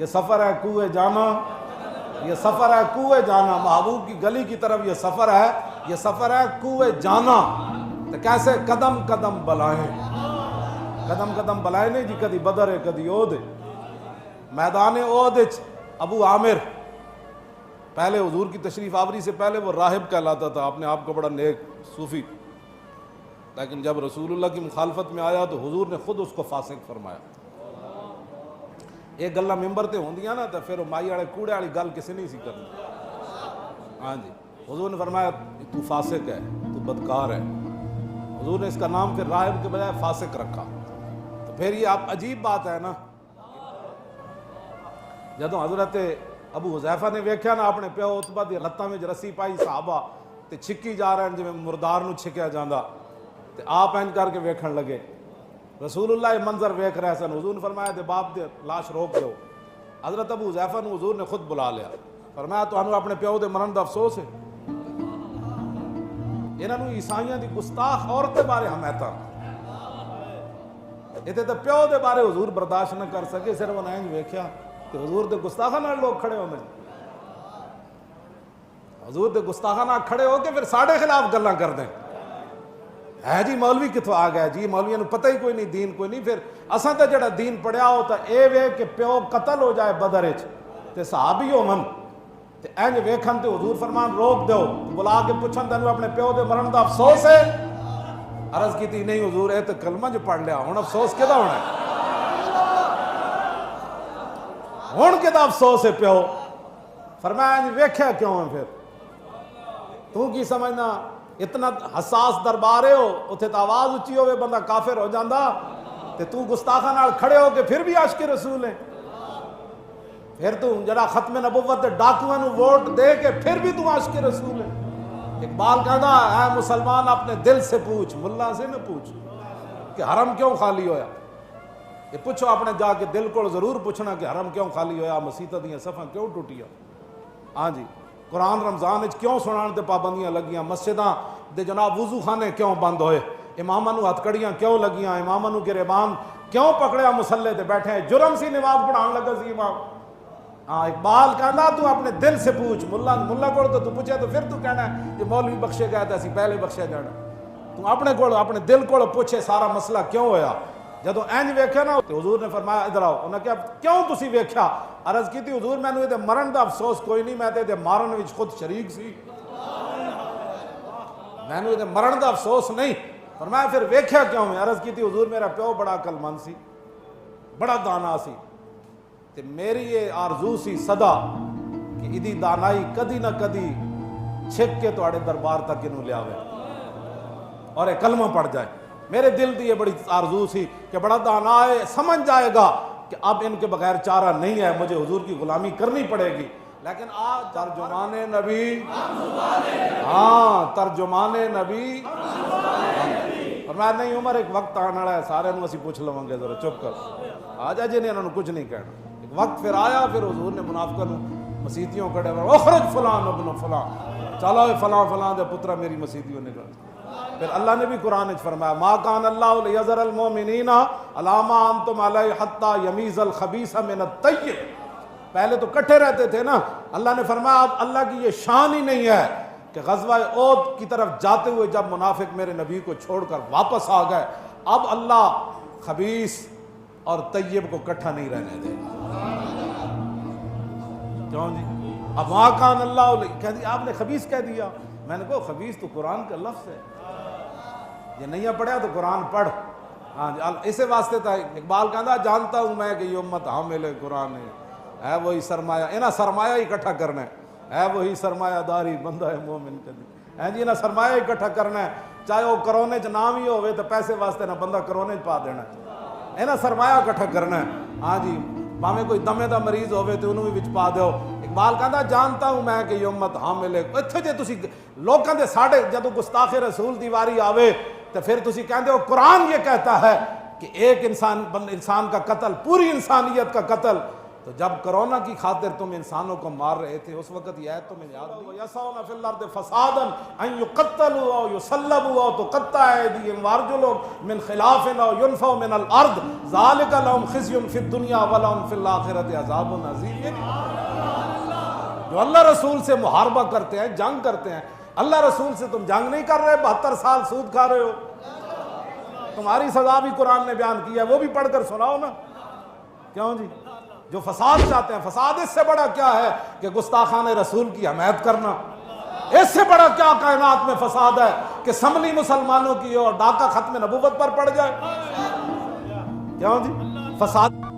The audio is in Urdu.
یہ سفر ہے کوہ جانا، یہ سفر ہے کوہ جانا، محبوب کی گلی کی طرف یہ سفر ہے، یہ سفر ہے کوہ جانا۔ تو کیسے قدم قدم بلائیں، قدم قدم بلائیں نہیں جی، کدی بدر ہے کدی اود ہے۔ میدان اود ابو عامر پہلے حضور کی تشریف آوری سے پہلے وہ راہب کہلاتا تھا، اپنے آپ کو بڑا نیک صوفی، لیکن جب رسول اللہ کی مخالفت میں آیا تو حضور نے خود اس کو فاسق فرمایا۔ ایک گلاں ممبر تے ہوندیاں نا، تو پھر وہ مائی والے کوڑے والی گل کسی نہیں سی کرنی۔ ہاں جی، حضور نے فرمایا تو فاسق ہے، تو بدکار ہے۔ حضور نے اس کا نام پھر راہب کے بجائے فاسق رکھا۔ تو پھر یہ آپ عجیب بات ہے نا، جدوں حضرت ابو حذیفہ نے ویکھیا نا اپنے پیو عتبہ دی لتاں وچ رسی پائی صحابہ تے چھکی جا رہے ہیں جویں مردار نو چھکیا جاندا، تے آپ انج کر کے ویکھن لگے۔ رسول اللہ یہ منظر ویکھ رہے سن، حضور نے فرمایا تے باپ دے لاش روک دیو۔ حضرت ابو حذیفہ نو حضور نے خود بلا لیا، فرمایا تانوں اپنے پیو دے مرن دا افسوس ہے؟ انہاں نو عیسائیاں دی گستاخ عورت دے بارے حمایتاں، ایتھے تے پیو دے بارے حضور برداشت نہ کر سکے، صرف انہاں انج ویکھیا کہ حضور دے گستاخاں نال لوگ کھڑے ہوندے، حضور دے گستاخاں نال کھڑے ہو کے پھر ساڈے خلاف گلاں کردے ہے جی مولوی کتوں آ گیا جی، مولویاں نو پتہ ہی کوئی نہیں، دین کوئی نہیں۔ پھر اساں تے جڑا دین پڑھیا ہوتا اے وے کہ پیو قتل ہو جائے بدر وچ تے صحابی ہوون تے انج ویکھن تے حضور فرمان روک دیو، بلا کے پوچھن تینوں اپنے پیو دے مرن دا افسوس ہے؟ عرض کیتی نہیں حضور اے تے کلمہ جو پڑھ لیا، ہن افسوس کدا ہونا ہے؟ ہن کدا افسوس ہے پیو؟ فرمایا انج ویکھیا کیوں ہے پھر؟ تو کی سمجھنا اتنا حساس دربار ہے ہو، اتھے تو آواز اچھی ہوئے بندہ کافر ہو جاندہ، تے تو گستاخاں نال کھڑے ہو کے پھر بھی عاشق رسول ہیں؟ پھر تو جڑا ختم نبوت ڈاکوਆਂ نو ووٹ دے کے پھر بھی تو عاشق رسول ہے؟ اقبال کہتا ہے اے مسلمان اپنے دل سے پوچھ، ملا سے نہ پوچھ کہ حرم کیوں خالی ہویا۔ یہ پوچھو اپنے جا کے دل کو ضرور پوچھنا کہ حرم کیوں خالی ہویا، مسیتاں دیاں صفاں کیوں ٹوٹیاں، ہاں جی قرآن رمضان کیوں سنان تے پابندیاں لگیاں، مسجداں دے جناب وضو خانے کیوں بند ہوئے، اماماں نو ہتھکڑیاں کیوں لگیاں، اماماں نو گریبان کیوں پکڑیا مسلے تے بیٹھے ہیں، جرم سی نماز پڑھان لگا سی امام۔ ہاں اقبال کہنا تو اپنے دل سے پوچھ، ملا کو تو پوچھے تو پھر تو کہنا ہے کہ مولوی بخشے گئے تھے اسی پہلے بخشے جانا۔ تو اپنے کو اپنے دل کو پوچھے سارا مسئلہ کیوں ہویا۔ جدوں اینج ویکھیا نا تو حضور نے فرمایا ادھر آؤ، انہاں کہا کیوں تسی ویکھیا؟ عرض کی تھی حضور میں نے تے مرن دا افسوس کوئی نہیں، میں تے مارن وچ خود شریک سی، میں نے تے مرن دا افسوس نہیں۔ فرمایا پھر ویکھیا کیوں ہے؟ عرض کی تھی حضور میرا پیو بڑا عقل مند سی، بڑا دانا سی، تے میری یہ آرزو سی صدا کہ ایدی دانائی کدی نہ کدی چھک کے تواڈے دربار تک انہوں لے آوے اور ایک کلمہ پڑھ جائے۔ میرے دل دی یہ بڑی آرزو سی کہ بڑا دانا ہے، سمجھ جائے گا کہ اب ان کے بغیر چارہ نہیں ہے، مجھے حضور کی غلامی کرنی پڑے گی۔ لیکن آج ترجمان نبی، ہاں ترجمان نبی، اور میں نہیں عمر ایک وقت آنے والا ہے سارے نو اسی پوچھ لوں گے، ذرا چپ کر آ جا جی نے انہوں نے کچھ نہیں کہنا۔ ایک وقت پھر آیا، پھر حضور نے منافقوں مسیتیوں کڑے اخرج فلان ابن فلان، چلو فلاں فلاں دے پترا میری مسیتیوں نکل۔ پھر اللہ نے بھی قرآن وچ فرمایا ما کان اللہ لیذر المؤمنین علی ما انتم علیہ حتی یمیز الخبیث من الطیب۔ پہلے تو کٹھے رہتے تھے نا، اللہ نے فرمایا اب اللہ کی یہ شان ہی نہیں ہے کہ غزوہ احد کی طرف جاتے ہوئے جب منافق میرے نبی کو چھوڑ کر واپس آ گئے، اب اللہ خبیث اور طیب کو کٹھا نہیں رہنے دے گا۔ کیوں جی؟ اب ما کان اللہ کہہ دیا، آپ نے خبیث کہہ دیا۔ میں نے کہا خبیث تو قرآن کا لفظ ہے، یہ نہیں پڑھا تو قرآن پڑھ۔ ہاں جی اسے واسطے تھا اقبال کہتا جانتا ہوں میں کہ یہ امت حامل قرآن ہے وہی سرمایہ، انہاں سرمایہ ہی اکٹھا کرنا ہے وہی سرمایہ داری بندہ ہے مومن کدی، جی انہاں سرمایہ اکٹھا کرنا ہے، چاہے وہ کرونے چ نام ہی ہوئے تو پیسے واسطے نہ بندہ کرونے چ پا دینا ہے، انہاں سرمایہ اکٹھا کرنا ہے۔ ہاں جی بھاویں کوئی دمے دا مریض ہوئے تو انہوں بھی وچ پا دیو۔ اقبال کہتا جانتا ہوں میں کہ یہ امت حامل ہے، اتھے جے تسی لوکاں دے ساڈے جدوں گستاخ رسول دی واری آوے تو پھر تسی کہندے ہو قرآن یہ کہتا ہے کہ ایک انسان کا قتل، پوری انسانیت کا قتل تو جب کرونا کی خاطر تم انسانوں کو مار رہے تھے اس وقت یہ آیت تمہیں یاد نہیں؟ یسعون فی الارض فسادا ان یقتلوا او یصلبوا او تقطع ایدیہم وارجلہم من خلاف او ینفوا من الارض ذلک لهم خزی فی الدنیا ولہم فی الآخرۃ عذاب عظیم۔ جو اللہ رسول سے محاربہ کرتے ہیں، جنگ کرتے ہیں، اللہ رسول سے تم جنگ نہیں کر رہے، 72 سال سود کھا رہے ہو، تمہاری سزا بھی قرآن نے بیان کی ہے، وہ بھی پڑھ کر سناؤ نا۔ کیوں جی؟ جو فساد چاہتے ہیں، فساد اس سے بڑا کیا ہے کہ گستاخان رسول کی حمایت کرنا؟ اس سے بڑا کیا کائنات میں فساد ہے کہ سملی مسلمانوں کی اور ڈاکہ ختم نبوت پر پڑ جائے؟ کیوں جی؟ فساد